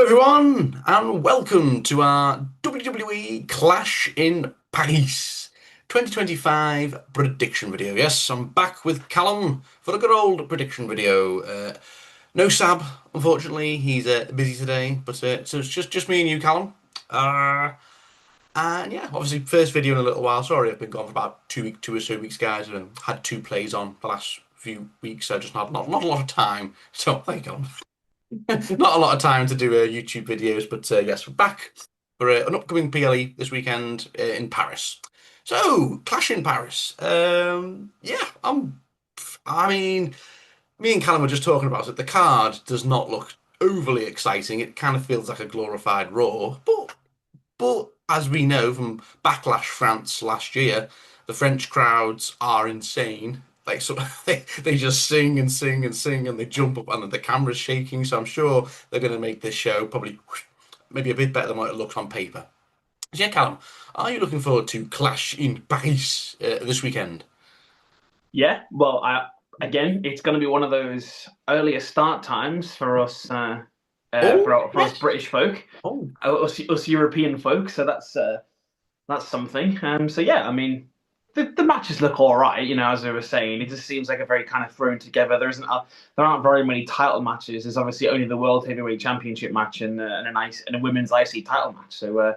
everyone, and welcome to our WWE Clash in Paris 2025 prediction video. Yes, I'm back with Callum for a good old prediction video. No Sab, unfortunately, he's busy today, but so it's just me and you, Callum. Uh, and yeah, obviously, first video in a little while. Sorry, I've been gone for about 2 or so weeks, guys. I've had two plays on the last few weeks, so I just not a lot of time. So thank you, Callum. Not a lot of time to do YouTube videos, but yes, we're back for an upcoming PLE this weekend in Paris. So, Clash in Paris. Yeah, I mean, me and Callum were just talking about it. The card does not look overly exciting. It kind of feels like a glorified Raw, but as we know from Backlash France last year, the French crowds are insane. Like so, they just sing and sing and sing, and they jump up, and the camera's shaking. So I'm sure they're going to make this show probably maybe a bit better than what it looks on paper. So yeah, Callum, are you looking forward to Clash in Paris this weekend? Yeah, well, again, it's going to be one of those earlier start times for us, Oh for us yes. British folk, Oh, us European folk. So that's something. So yeah, I mean, the matches look all right. As I was saying, it just seems like a very kind of thrown together. There aren't very many title matches. There's obviously only the World Heavyweight Championship match and a women's IC title match. So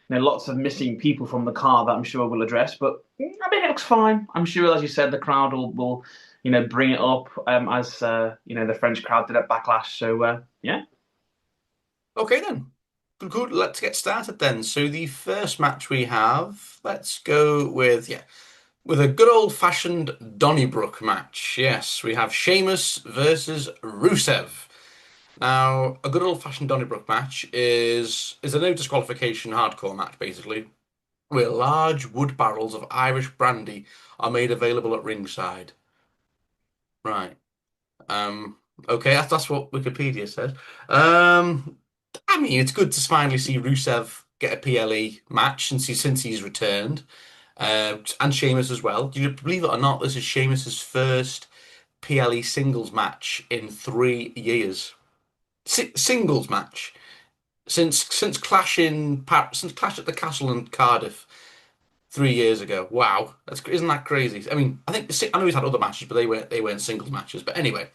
lots of missing people from the card that I'm sure we'll address. But I mean, it looks fine. I'm sure, as you said, the crowd will bring it up as the French crowd did at Backlash. So yeah, okay then. Good. Let's get started then. So the first match we have, let's go with with a good old-fashioned Donnybrook match. Yes, we have Sheamus versus Rusev. Now, a good old-fashioned Donnybrook match is a no disqualification hardcore match, basically, where large wood barrels of Irish brandy are made available at ringside. Right. Um, okay, that's what Wikipedia says. Um, I mean, it's good to finally see Rusev get a PLE match since he's returned, and Sheamus as well. Do you believe it or not? This is Sheamus's first PLE singles match in 3 years. Singles match since Clash at the Castle in Cardiff 3 years ago. Wow, isn't that crazy? I mean, I know he's had other matches, but they weren't singles matches. But anyway.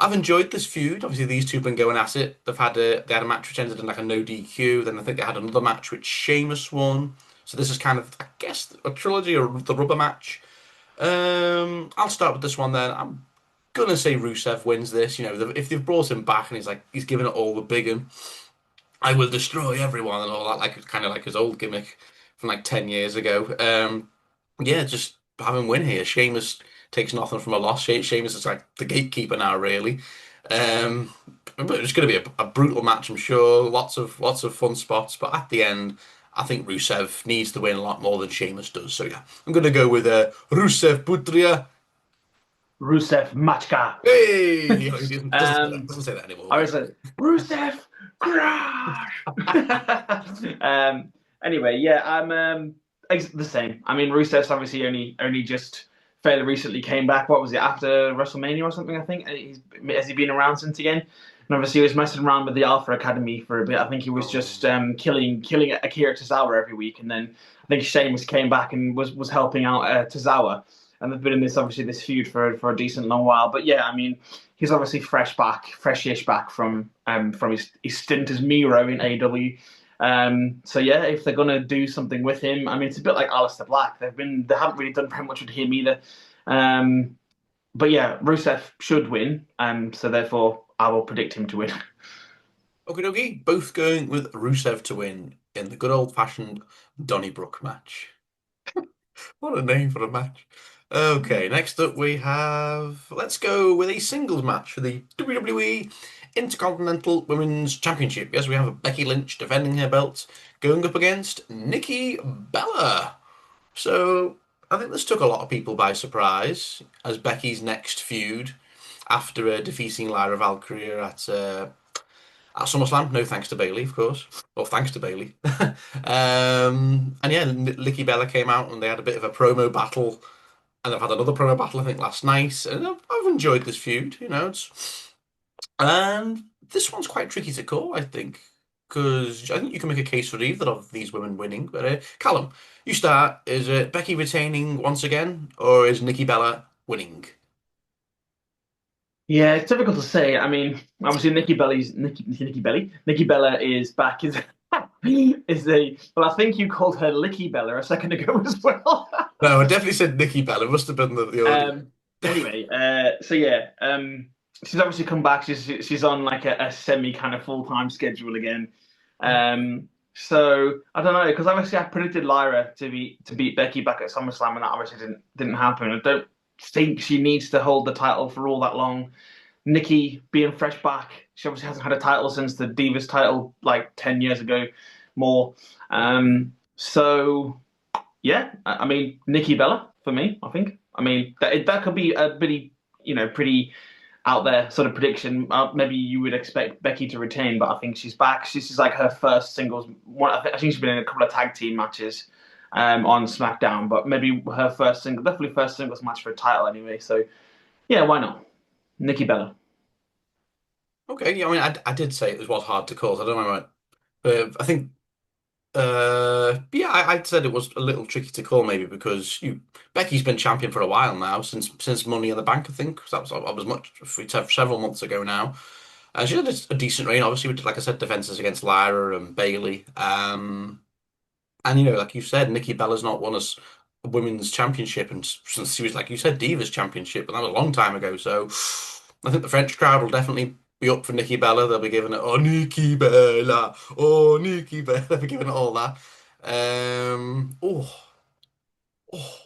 I've enjoyed this feud. Obviously, these two have been going at it. They had a match which ended in like a no DQ. Then I think they had another match which Sheamus won. So this is kind of, I guess, a trilogy or the rubber match. I'll start with this one then. I'm gonna say Rusev wins this. If they've brought him back and he's giving it all the big un, I will destroy everyone and all that, like kind of like his old gimmick from like 10 years ago. Yeah, just have him win here. Sheamus takes nothing from a loss. Sheamus is like the gatekeeper now, really. Um, but it's going to be a brutal match, I'm sure. Lots of fun spots, but at the end, I think Rusev needs to win a lot more than Sheamus does. So yeah, I'm going to go with Rusev Putria. Rusev Machka. Hey, he doesn't say that, um, doesn't say that anymore. I was like Rusev Crash. Anyway, yeah, I'm the same. I mean, Rusev's obviously only just fairly recently came back. What was it, after WrestleMania or something? I think has he been around since again? And obviously, he was messing around with the Alpha Academy for a bit. I think he was Oh. just killing Akira Tozawa every week, and then I think Sheamus came back and was helping out Tozawa. And they've been in this feud for a decent long while. But yeah, I mean, he's obviously freshish back from his stint as Miro in AEW. So yeah, if they're gonna do something with him, I mean, it's a bit like Aleister Black. They haven't really done very much with him either. Um, but yeah, Rusev should win. So therefore, I will predict him to win. Okie dokie, both going with Rusev to win in the good old-fashioned Donnybrook match. What a name for a match. Okay, next up we have. Let's go with a singles match for the WWE Intercontinental Women's Championship. Yes, we have Becky Lynch defending her belt, going up against Nikki Bella. So I think this took a lot of people by surprise as Becky's next feud after defeating Lyra Valkyrie at SummerSlam. No thanks to Bailey, of course. Or thanks to Bailey. And yeah, Nikki Bella came out and they had a bit of a promo battle. And they've had another promo battle, I think, last night. And I've enjoyed this feud. And this one's quite tricky to call, I think. because I think you can make a case for either of these women winning. But Callum, you start. Is it Becky retaining once again, or is Nikki Bella winning? Yeah, it's difficult to say. I mean, obviously Nikki Bella is back. Is is a well, I think you called her Licky Bella a second ago as well. No, I definitely said Nikki Bella. It must have been the audio. Anyway, so yeah, she's obviously come back. She's on like a semi kind of full time schedule again. So I don't know because obviously I predicted Lyra to beat Becky back at SummerSlam, and that obviously didn't happen. I don't think she needs to hold the title for all that long. Nikki being fresh back, she obviously hasn't had a title since the Divas title like 10 years ago, more. So yeah, I mean Nikki Bella for me. I think. I mean that could be a pretty out there sort of prediction. Maybe you would expect Becky to retain, but I think she's back. She's like her first singles. I think she's been in a couple of tag team matches on SmackDown, but maybe her definitely first singles match for a title anyway. So yeah, why not? Nikki Bella. Okay, yeah, I mean, I did say it was hard to call. So I don't know, right? But I think, yeah, I said it was a little tricky to call maybe because Becky's been champion for a while now since Money in the Bank. I think that was several months ago now. And she had a decent reign. Obviously, with, like I said, defenses against Lyra and Bailey. And like you said, Nikki Bella's not won us a women's championship, and since she was, like you said, Divas championship, and that was a long time ago. So I think the French crowd will definitely be up for Nikki Bella. They'll be giving it, oh Nikki Bella, they'll be giving it all that. Oh, oh,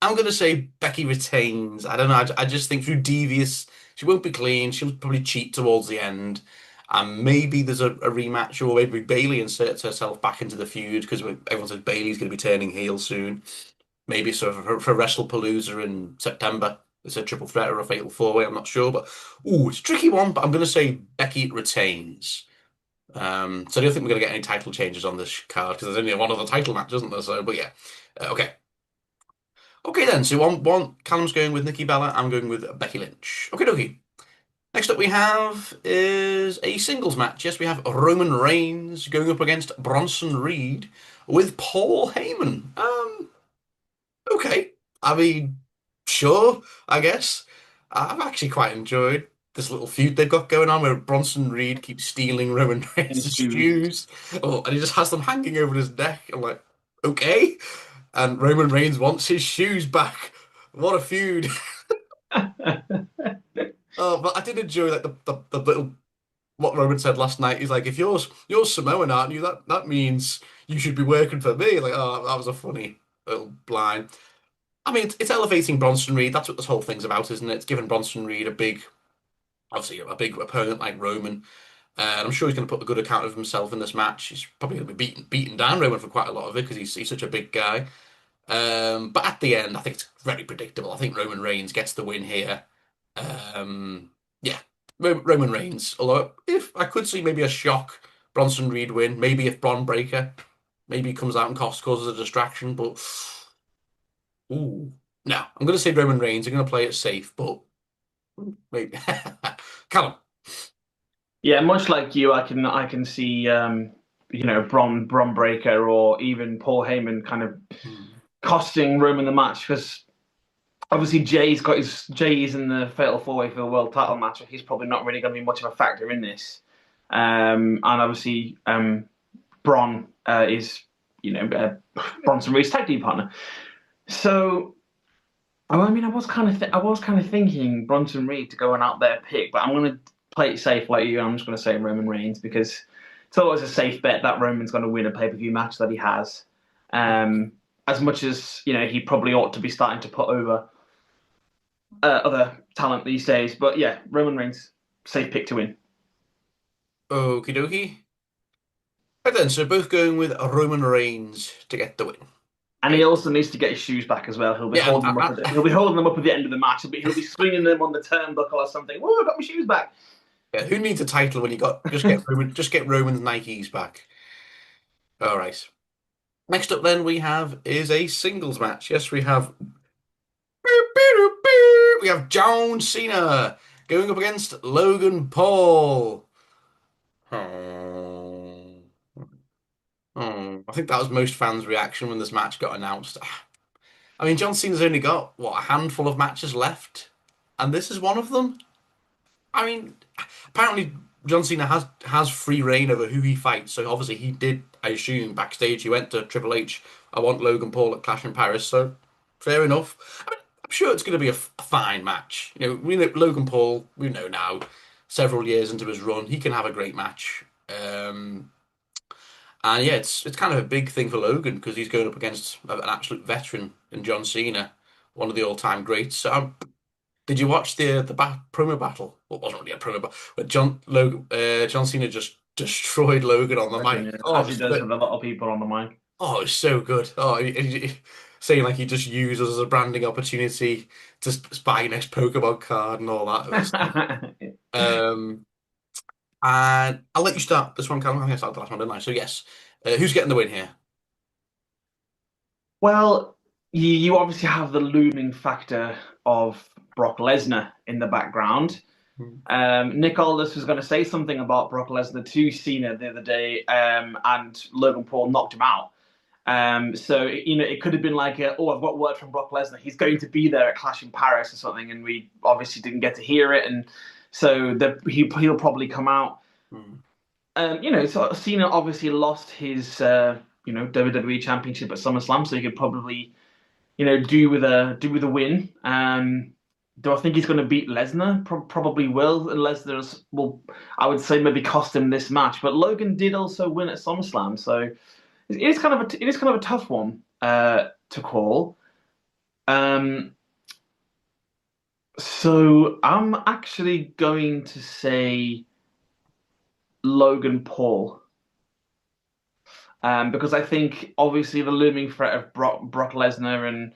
I'm gonna say Becky retains. I don't know. I just think through devious, she won't be clean. She'll probably cheat towards the end. And maybe there's a rematch, or maybe Bailey inserts herself back into the feud because everyone says Bailey's going to be turning heel soon. Maybe sort of for WrestlePalooza in September. It's a triple threat or a fatal four way. I'm not sure, but it's a tricky one. But I'm going to say Becky retains. So I don't think we're going to get any title changes on this card because there's only one other title match, isn't there? So, but yeah, okay. Okay then, so one Callum's going with Nikki Bella, I'm going with Becky Lynch. Okay, dokie. Next up we have is a singles match. Yes, we have Roman Reigns going up against Bronson Reed with Paul Heyman. Okay. I mean, sure, I guess. I've actually quite enjoyed this little feud they've got going on where Bronson Reed keeps stealing Roman In his Reigns' shoes. shoes. Oh, and he just has them hanging over his neck. I'm like, okay. And Roman Reigns wants his shoes back. What a feud. Oh, but I did enjoy like the little what Roman said last night. He's like, if you're Samoan, aren't you? That means you should be working for me. Like, oh, that was a funny little line. I mean, it's elevating Bronson Reed. That's what this whole thing's about, isn't it? It's giving Bronson Reed obviously a big opponent like Roman. And I'm sure he's going to put a good account of himself in this match. He's probably going to be beating down Roman for quite a lot of it because he's such a big guy. But at the end, I think it's very predictable. I think Roman Reigns gets the win here. Yeah, Roman Reigns. Although, if I could see maybe a shock Bronson Reed win, maybe if Bron Breakker maybe comes out and causes a distraction. But ooh, no, I'm going to say Roman Reigns. I'm going to play it safe, but maybe Callum. Yeah, much like you, I can see Bron Breakker or even Paul Heyman kind of Hmm. costing Roman the match because obviously Jay's in the Fatal Four Way for the World Title match. So he's probably not really going to be much of a factor in this. And obviously Bron is Bronson Reed's tag team partner. So I mean, I was kind of thinking Bronson Reed to go and out there pick, but I'm going to play it safe like you. I'm just going to say Roman Reigns because it's always a safe bet that Roman's going to win a pay per view match that he has. Um, as much as he probably ought to be starting to put over other talent these days, but yeah, Roman Reigns, safe pick to win. Okie dokie. Right then, so both going with Roman Reigns to get the win. And he Okay. also needs to get his shoes back as well. He'll be Yeah, holding them up. He'll be holding them up at the end of the match. He'll be swinging them on the turnbuckle or something. Oh, I got my shoes back. yeah. Who needs a title when you got just get Roman's Nikes back? All right. Next up, then we have is a singles match. Yes, we have John Cena going up against Logan Paul. think that was most fans' reaction when this match got announced. I mean, John Cena's only got what, a handful of matches left, and this is one of them. I mean, apparently John Cena has free reign over who he fights. So obviously he did, I assume, backstage he went to Triple H. I want Logan Paul at Clash in Paris. So fair enough. I mean, I'm sure it's going to be a fine match. You know, we know Logan Paul. We know now, several years into his run, he can have a great match. And yeah, it's kind of a big thing for Logan because he's going up against an absolute veteran in John Cena, one of the all-time greats. So did you watch the promo battle? Well, it wasn't really a promo battle, but John Cena just destroyed Logan on the Reckon, mic. yeah. Oh, As he does with a lot of people on the mic. it's so good. Oh, saying like he just used us as a branding opportunity to buy your next Pokemon card and all that. It was, um, and I'll let you start this one, Callum. I think I started the last one, didn't I? So yes, who's getting the win here? Well, you obviously have the looming factor of Brock Lesnar in the background. Nick Aldis was going to say something about Brock Lesnar to Cena the other day, and Logan Paul knocked him out. So it could have been like, I've got word from Brock Lesnar. He's going to be there at Clash in Paris or something, and we obviously didn't get to hear it, and so he'll probably come out. Hmm. So Cena obviously lost his WWE Championship at SummerSlam, so he could probably do with a win. Do I think he's going to beat Lesnar? Probably will, and Lesnar's will. I would say maybe cost him this match, but Logan did also win at SummerSlam, so it is kind of a tough one to call. Um, so I'm actually going to say Logan Paul. Because I think obviously the looming threat of Brock Lesnar and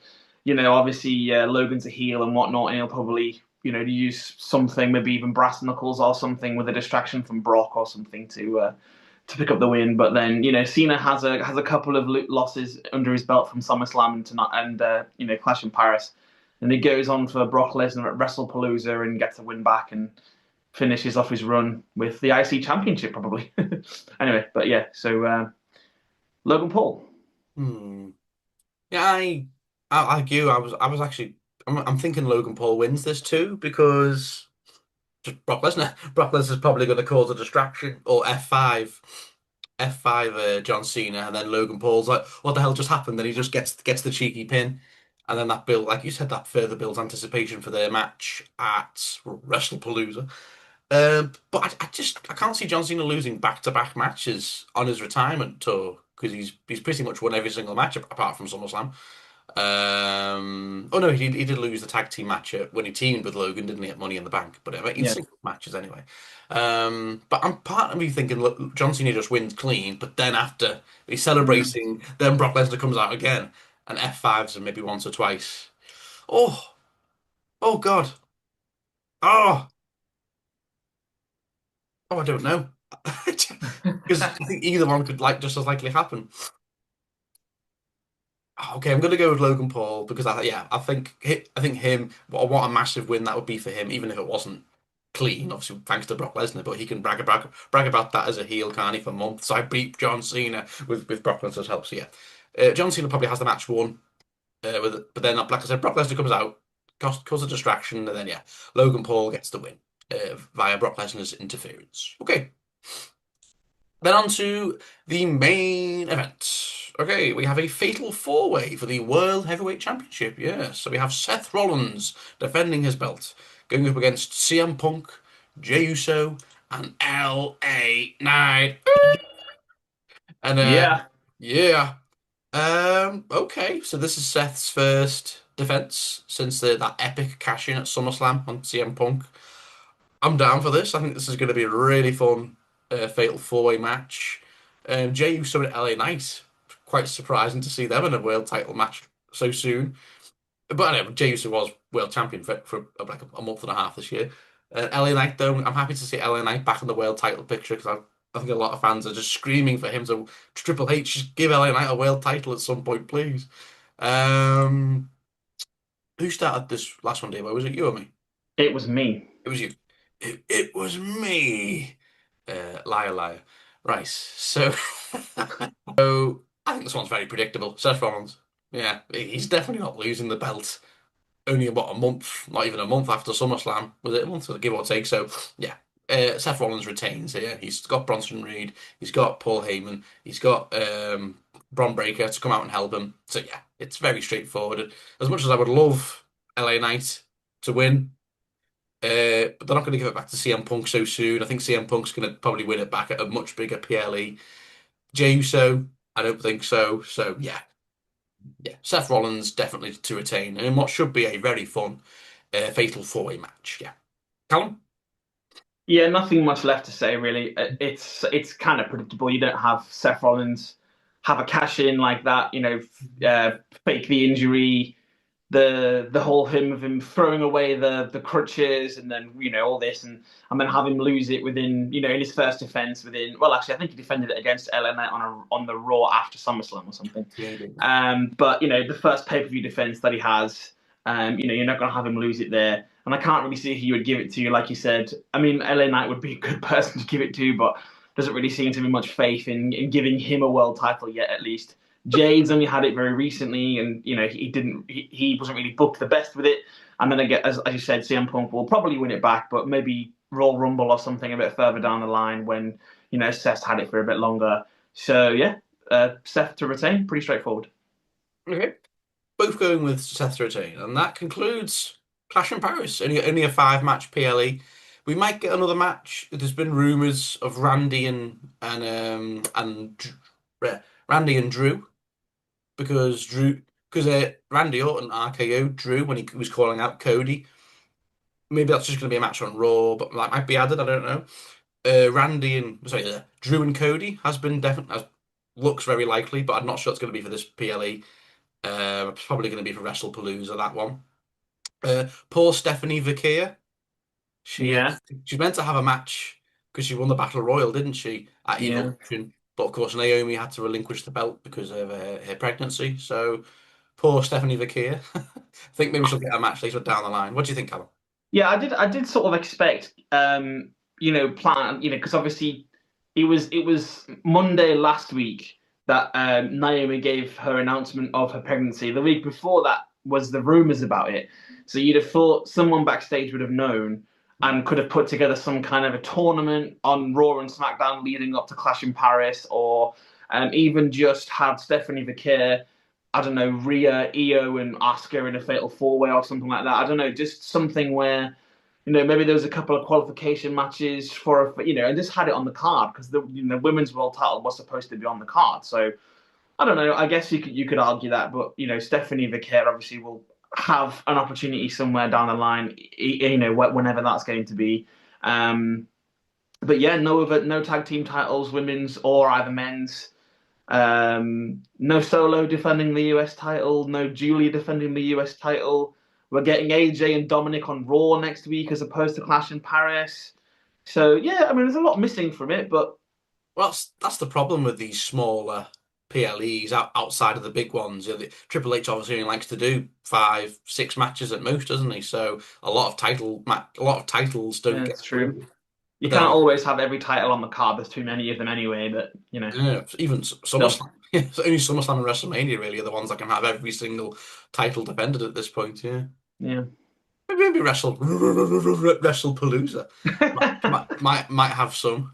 obviously Logan's a heel and whatnot, and he'll probably use something, maybe even brass knuckles or something with a distraction from Brock or something to pick up the win. But then Cena has a couple of losses under his belt from SummerSlam and tonight and Clash in Paris, and he goes on for Brock Lesnar at WrestlePalooza and gets a win back and finishes off his run with the IC Championship probably. Anyway, but yeah, so. Logan Paul. Hmm. Yeah, I like you. I was actually I'm thinking Logan Paul wins this too because just Brock Lesnar. Brock Lesnar's probably going to cause a distraction or F5 John Cena, and then Logan Paul's like, what the hell just happened? Then he just gets the cheeky pin, and then that build, like you said, that further builds anticipation for their match at WrestlePalooza. But I can't see John Cena losing back-to-back matches on his retirement tour because he's pretty much won every single match apart from SummerSlam. Oh no, he did lose the tag team match when he teamed with Logan, didn't he, at Money in the Bank? But in Yeah. single matches anyway. But I'm part of me thinking, look, John Cena just wins clean, but then after he's Mm. celebrating, then Brock Lesnar comes out again and F5s him maybe once or twice. Oh, oh God. Oh, I don't know. Because I think either one could like just as likely happen. Okay, I'm gonna go with Logan Paul because I think him what a massive win that would be for him, even if it wasn't clean. Obviously, thanks to Brock Lesnar, but he can brag about that as a heel, can't he, for months? I beat John Cena with Brock Lesnar's help. So yeah, John Cena probably has the match won. But then, like I said, Brock Lesnar comes out, cause a distraction, and then yeah, Logan Paul gets the win via Brock Lesnar's interference. Okay. Then on to the main event. Okay, we have a fatal four-way for the World Heavyweight Championship. Yes, so we have Seth Rollins defending his belt, going up against CM Punk, Jey Uso, and LA Knight. And Yeah. yeah. Okay, so this is Seth's first defense since that epic cash in at SummerSlam on CM Punk. I'm down for this. I think this is going to be a really fun fatal four-way match. Jey Uso and LA Knight. Quite surprising to see them in a world title match so soon. But anyway, Jey Uso was world champion for like a month and a half this year. LA Knight, though, I'm happy to see LA Knight back in the world title picture because I think a lot of fans are just screaming for him to Triple H just give LA Knight a world title at some point, please. Um, who started this last one, Dave? Was it you or me? It was me. It was you. It was me. Liar, liar. Right. So, so I think this one's very predictable. Seth Rollins. Yeah, he's definitely not losing the belt. Only about a month, not even a month after SummerSlam. Was it a month, give or take? So, yeah. Seth Rollins retains here. He's got Bronson Reed. He's got Paul Heyman. He's got Bron Breakker to come out and help him. So, yeah, it's very straightforward. As much as I would love LA Knight to win, but they're not going to give it back to CM Punk so soon. I think CM Punk's going to probably win it back at a much bigger PLE. Jey Uso, I don't think so. So, yeah, Seth Rollins definitely to retain in what should be a very fun fatal four-way match. Yeah, Callum. Yeah, nothing much left to say really. It's kind of predictable. You don't have Seth Rollins have a cash in like that. Fake the injury, the whole of him throwing away the crutches, and then all this, and then have him lose it within in his first defense within. Well, actually, I think he defended it against LA Knight on the Raw after SummerSlam or something. Yeah, But the first pay-per-view defense that he has, you're not going to have him lose it there. And I can't really see who you would give it to. Like you said, I mean, LA Knight would be a good person to give it to, but doesn't really seem to be much faith in giving him a world title yet, at least. Jade's only had it very recently, and he wasn't really booked the best with it. And then again, as you said, CM Punk will probably win it back, but maybe Royal Rumble or something a bit further down the line when Seth's had it for a bit longer. So yeah, Seth to retain, pretty straightforward. okay. Both going with Seth to retain, and that concludes Clash in Paris. Only a five-match PLE. We might get another match. There's been rumors of Randy Randy and Drew because Randy Orton RKO Drew when he was calling out Cody. Maybe that's just going to be a match on Raw, but that might be added. I don't know. Drew and Cody has been definitely looks very likely, but I'm not sure it's going to be for this PLE. It's probably going to be for WrestlePalooza that one. Poor Stephanie Vaquer. She uh, Yeah, she's meant to have a match because she won the Battle Royal, didn't she, at yeah. Evolution? But of course, Naomi had to relinquish the belt because of her pregnancy. So poor Stephanie Vaquer. I think maybe she'll get a match later down the line. What do you think, Callum? Yeah, I did sort of expect, plan, because obviously it was Monday last week that Naomi gave her announcement of her pregnancy. The week before that was the rumors about it. So you'd have thought someone backstage would have known and could have put together some kind of a tournament on Raw and SmackDown leading up to Clash in Paris, or even just had Stephanie Vaquer, I don't know, Rhea, Io, and Asuka in a fatal four way or something like that. I don't know, just something where maybe there was a couple of qualification matches and just had it on the card because the women's world title was supposed to be on the card. So I don't know. I guess you could argue that, but Stephanie Vaquer obviously will have an opportunity somewhere down the line. Whenever that's going to be. But yeah, no tag team titles, women's or either men's. No Solo defending the US title, no Julia defending the US title. We're getting AJ and Dominic on Raw next week as opposed to Clash in Paris. So yeah, I mean, there's a lot missing from it, but Well, that's the problem with these smaller PLEs outside of the big ones. Triple H obviously only likes to do five, six matches at most, doesn't he? So a lot of titles don't yeah, get it's true. through. You But then can't always have every title on the card. There's too many of them anyway. But yeah, even still, SummerSlam, it's only SummerSlam and WrestleMania really are the ones that can have every single title defended at this point. Yeah, yeah, maybe WrestlePalooza might have some.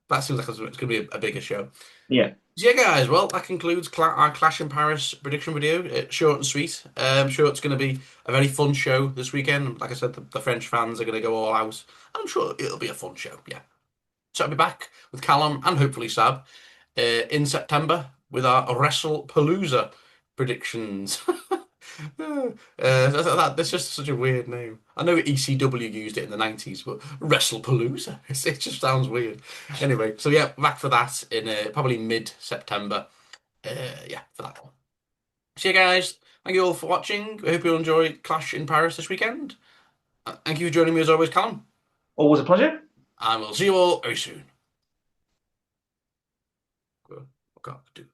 That seems like it's going to be a bigger show. yeah. So yeah, guys. Well, that concludes our Clash in Paris prediction video. Short and sweet. I'm sure it's going to be a very fun show this weekend. Like I said, the French fans are going to go all out. I'm sure it'll be a fun show. Yeah. So I'll be back with Callum and hopefully Sab in September with our WrestlePalooza predictions. That's just such a weird name. I know ECW used it in the 90s, but WrestlePalooza, it just sounds weird. Anyway, so yeah, back for that in probably mid-September. Yeah, for that one. So yeah, guys, thank you all for watching. I hope you enjoy Clash in Paris this weekend. Thank you for joining me as always, Callum, Always a pleasure. and we'll see you all very soon. What can I do?